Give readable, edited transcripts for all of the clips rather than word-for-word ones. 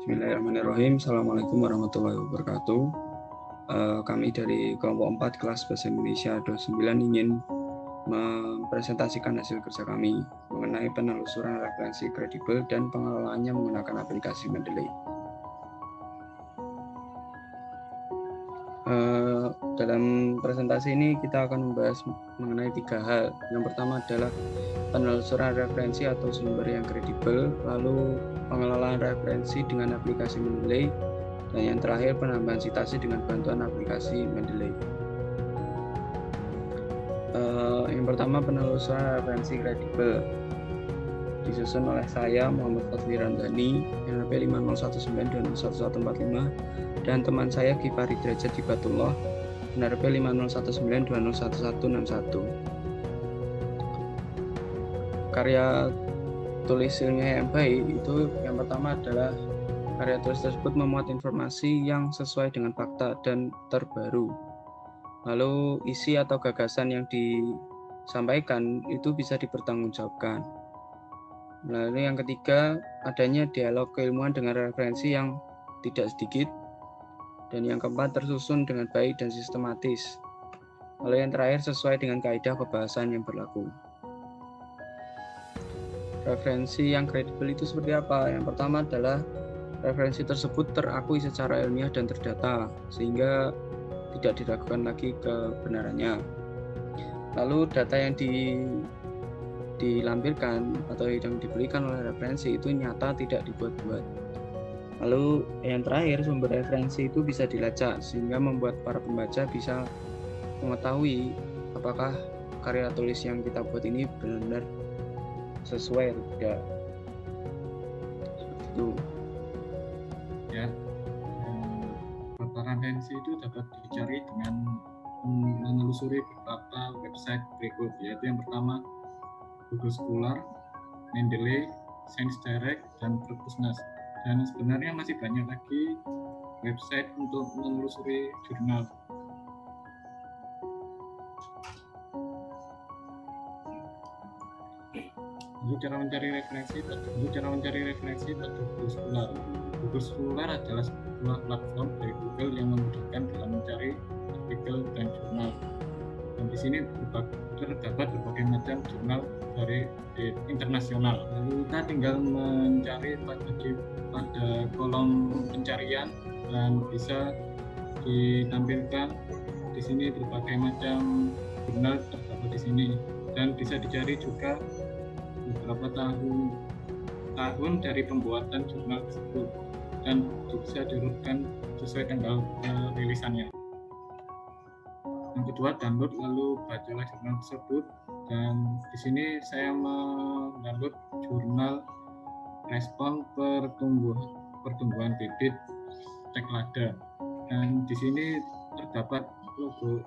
Bismillahirrahmanirrahim. Assalamualaikum warahmatullahi wabarakatuh. Kami dari kelompok 4 kelas Bahasa Indonesia 29 ingin mempresentasikan hasil kerja kami mengenai penelusuran referensi kredibel dan pengelolaannya menggunakan aplikasi Mendeley. Dalam presentasi ini kita akan membahas mengenai 3 hal. Yang pertama adalah penelusuran referensi atau sumber yang kredibel, lalu pengelolaan referensi dengan aplikasi Mendeley, dan yang terakhir penambahan citasi dengan bantuan aplikasi Mendeley. Yang pertama, penelusuran referensi kredibel disusun oleh saya Muhammad Fatwi Ramdhani, NRP 501920145, dan teman saya Gifari Derajat Hibatullah, NRP 50192011161. Karya tulis ilmiah yang baik itu yang pertama adalah karya tulis tersebut memuat informasi yang sesuai dengan fakta dan terbaru. Lalu isi atau gagasan yang disampaikan itu bisa dipertanggungjawabkan. Lalu yang ketiga, adanya dialog keilmuan dengan referensi yang tidak sedikit. Dan yang keempat, tersusun dengan baik dan sistematis. Lalu yang terakhir, sesuai dengan kaidah pembahasan yang berlaku. Referensi yang kredibel itu seperti apa? Yang pertama adalah referensi tersebut terakui secara ilmiah dan terdata, sehingga tidak diragukan lagi kebenarannya. Lalu data yang dilampirkan atau yang diberikan oleh referensi itu nyata, tidak dibuat-buat. Lalu yang terakhir, sumber referensi itu bisa dilacak sehingga membuat para pembaca bisa mengetahui apakah karya tulis yang kita buat ini benar-benar sesuai atau tidak. Seperti itu. Ya, referensi itu dapat dicari dengan menelusuri beberapa website berikut, yaitu yang pertama Google Scholar, Mendeley, Science Direct, dan Perpusnas. Dan sebenarnya masih banyak lagi website untuk menelusuri jurnal. Untuk cara mencari referensi pada Google Scholar. Google Scholar adalah sebuah platform dari Google yang memudahkan dalam mencari artikel dan jurnal. Dan di sini terdapat berbagai macam jurnal dari internasional. Lalu kita tinggal mencari pada kolom pencarian dan bisa ditampilkan di sini berbagai macam jurnal terdapat di sini, dan bisa dicari juga beberapa tahun dari pembuatan jurnal tersebut, dan bisa diurutkan sesuai tanggal rilisannya. Yang kedua, download lalu bacalah jurnal tersebut. Dan di sini saya mendownload jurnal respon pertumbuhan bibit teklada, dan di sini terdapat logo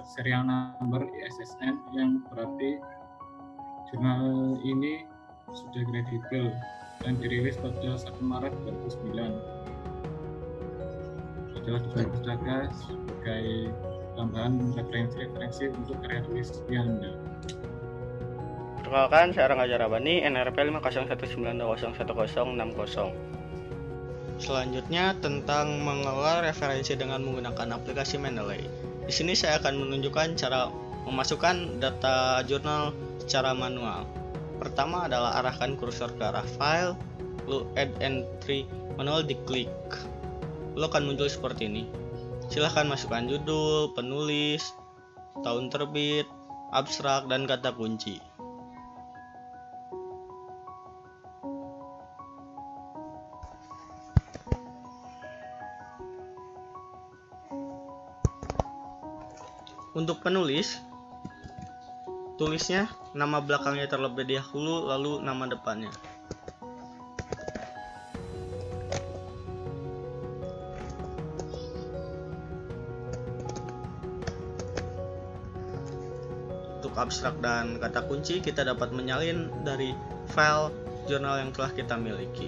serial number ISSN yang berarti jurnal ini sudah kredibel dan dirilis pada 1 Maret 2009. Adalah tugas pustaka sebagai tambahan referensi untuk karya tulis Anda. Perkenalkan, saya Rangga Jarabani, NRP 50192011060. Selanjutnya tentang mengelola referensi dengan menggunakan aplikasi Mendeley. Di sini saya akan menunjukkan cara memasukkan data jurnal secara manual. Pertama adalah arahkan kursor ke arah file, lalu add entry manual diklik. Lalu akan muncul seperti ini. Silahkan masukkan judul, penulis, tahun terbit, abstrak, dan kata kunci. Untuk penulis, tulisnya nama belakangnya terlebih dahulu, lalu nama depannya. Untuk abstrak dan kata kunci kita dapat menyalin dari file jurnal yang telah kita miliki.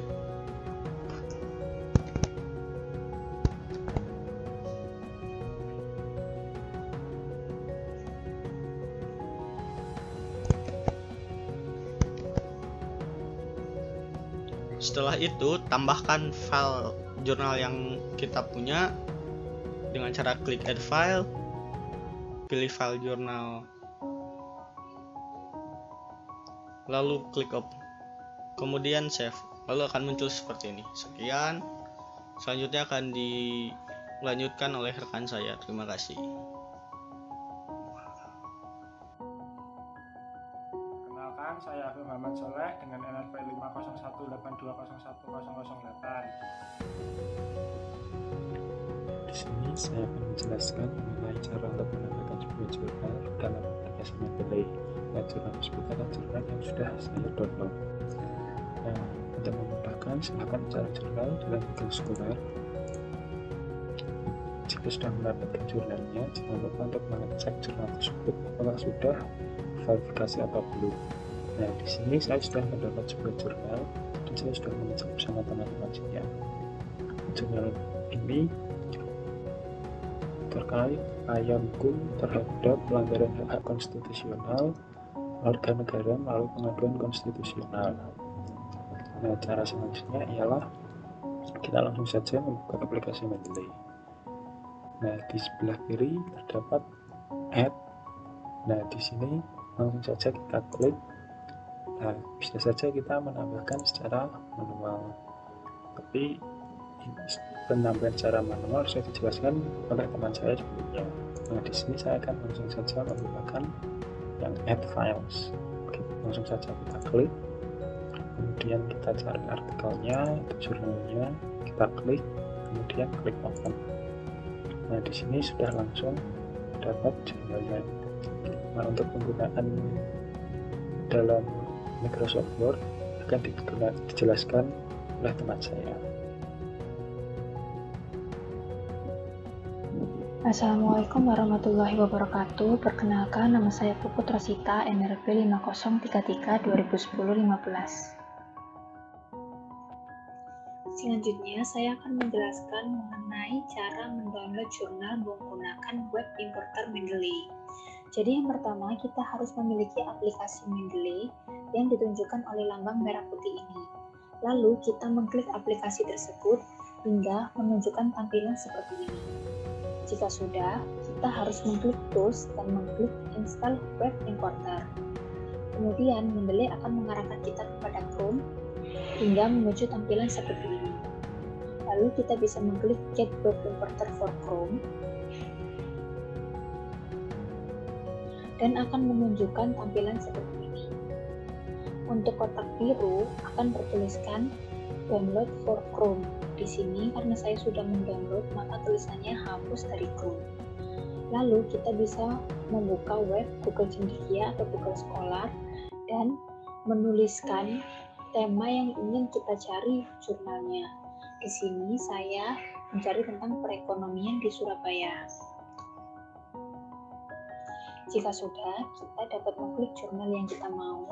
Setelah itu, tambahkan file jurnal yang kita punya dengan cara klik add file, pilih file jurnal, lalu klik open, kemudian save, lalu akan muncul seperti ini. Sekian, selanjutnya akan dilanjutkan oleh rekan saya. Terima kasih. Kenalkan, saya Afif Muhammad Soleh dengan NRP 50182011008. Di sini saya akan menjelaskan mengenai cara untuk menambahkan sebuah jurnal dalam aplikasi Mendeley. Nah, jurnal tersebut adalah jurnal yang sudah saya download. Nah, untuk memudahkan, silakan cari jurnal dalam Google Scholar. Jika sudah mendapatkan jurnalnya, jangan lupa untuk mengecek jurnal tersebut apakah sudah verifikasi atau belum. Nah, di sini saya sudah mendownload sebuah jurnal dan saya sudah mengecek bersama teman-teman saya. Jurnal ini terkait upaya hukum terhadap pelanggaran hak konstitusional warga negara melalui pengaduan konstitusional. Nah, cara selanjutnya ialah kita langsung saja membuka aplikasi Mendeley. Nah, di sebelah kiri terdapat add. Nah, di sini langsung saja kita klik. Nah, bisa saja kita menambahkan secara manual. Tapi penambahan secara manual sudah dijelaskan oleh teman saya sebelumnya. Nah, di sini saya akan langsung saja menggunakan yang add files. Oke, langsung saja kita klik, kemudian kita cari artikelnya atau jurnalnya, kita klik, kemudian klik open. Nah, di sini sudah langsung dapat jurnalnya. Nah, untuk penggunaan dalam Microsoft Word akan dijelaskan oleh teman saya. Assalamualaikum warahmatullahi wabarakatuh. Perkenalkan, nama saya Puput Rosita, NRP 5033-2010-15. Selanjutnya, saya akan menjelaskan mengenai cara mendownload jurnal menggunakan web importer Mendeley. Jadi yang pertama, kita harus memiliki aplikasi Mendeley yang ditunjukkan oleh lambang merah putih ini. Lalu kita mengklik aplikasi tersebut hingga menunjukkan tampilan seperti ini. Jika sudah, kita harus mengklik Tools dan mengklik Install Web Importer. Kemudian, Mendeley akan mengarahkan kita kepada Chrome hingga menuju tampilan seperti ini. Lalu kita bisa mengklik Get Web Importer for Chrome dan akan menunjukkan tampilan seperti ini. Untuk kotak biru akan bertuliskan Download for Chrome. Di sini karena saya sudah mendownload, maka tulisannya hapus dari Chrome. Lalu kita bisa membuka web Google Cendekia atau Google Scholar dan menuliskan tema yang ingin kita cari jurnalnya. Di sini saya mencari tentang perekonomian di Surabaya. Jika sudah, kita dapat mengklik jurnal yang kita mau.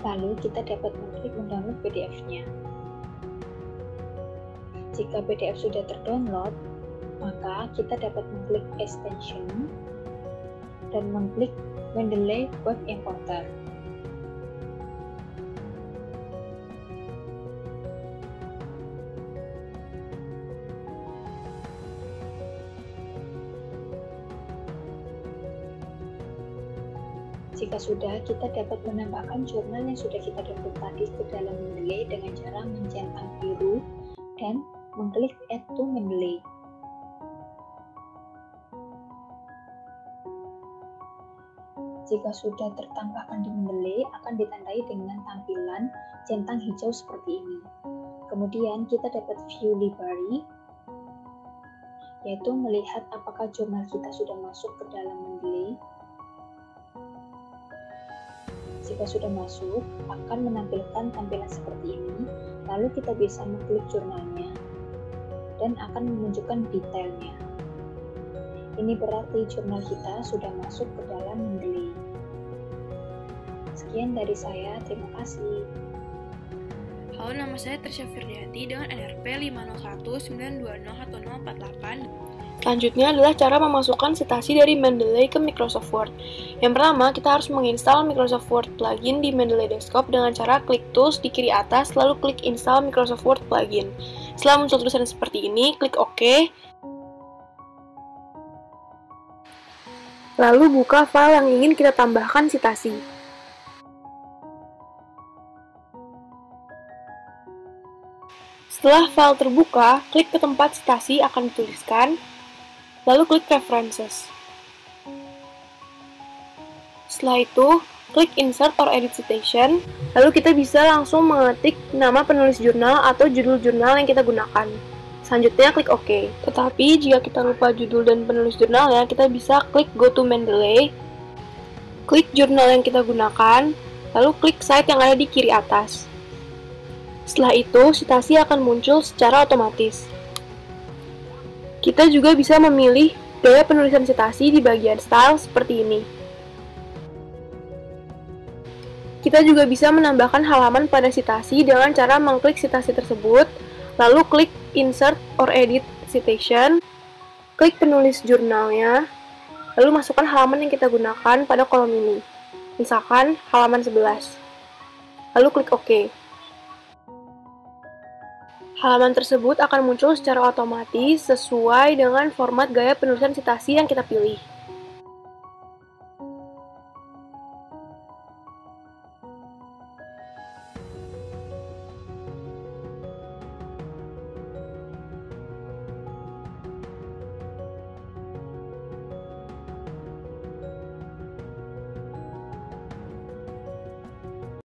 Lalu kita dapat mengklik mendownload PDF-nya. Jika PDF sudah terdownload, maka kita dapat mengklik extension dan mengklik Mendeley Web Importer. Jika sudah, kita dapat menambahkan jurnal yang sudah kita download tadi ke dalam Mendeley dengan cara mencentang biru dan mengklik Add to Mendeley. Jika sudah tertambahkan di Mendeley, akan ditandai dengan tampilan centang hijau seperti ini. Kemudian kita dapat view library, yaitu melihat apakah jurnal kita sudah masuk ke dalam Mendeley. Jika sudah masuk, akan menampilkan tampilan seperti ini, lalu kita bisa mengklik jurnalnya dan akan menunjukkan detailnya. Ini berarti jurnal kita sudah masuk ke dalam Mendeley. Sekian dari saya, terima kasih. Halo, nama saya Trisha Firdiati dengan NRP 501920110 Selanjutnya adalah cara memasukkan citasi dari Mendeley ke Microsoft Word. Yang pertama, kita harus menginstal Microsoft Word plugin di Mendeley Desktop dengan cara klik Tools di kiri atas, lalu klik Install Microsoft Word plugin. Setelah muncul tulisan seperti ini, klik OK. Lalu buka file yang ingin kita tambahkan citasi. Setelah file terbuka, klik ke tempat citasi akan dituliskan, lalu klik Preferences. Setelah itu, klik Insert or Edit Citation, lalu kita bisa langsung mengetik nama penulis jurnal atau judul jurnal yang kita gunakan. Selanjutnya, klik OK. Tetapi, jika kita lupa judul dan penulis jurnalnya, kita bisa klik Go to Mendeley, klik jurnal yang kita gunakan, lalu klik Cite yang ada di kiri atas. Setelah itu, citasi akan muncul secara otomatis. Kita juga bisa memilih gaya penulisan citasi di bagian Style seperti ini. Kita juga bisa menambahkan halaman pada citasi dengan cara mengklik citasi tersebut, lalu klik Insert or Edit Citation, klik penulis jurnalnya, lalu masukkan halaman yang kita gunakan pada kolom ini. Misalkan halaman 11. Lalu klik OK. Halaman tersebut akan muncul secara otomatis sesuai dengan format gaya penulisan citasi yang kita pilih.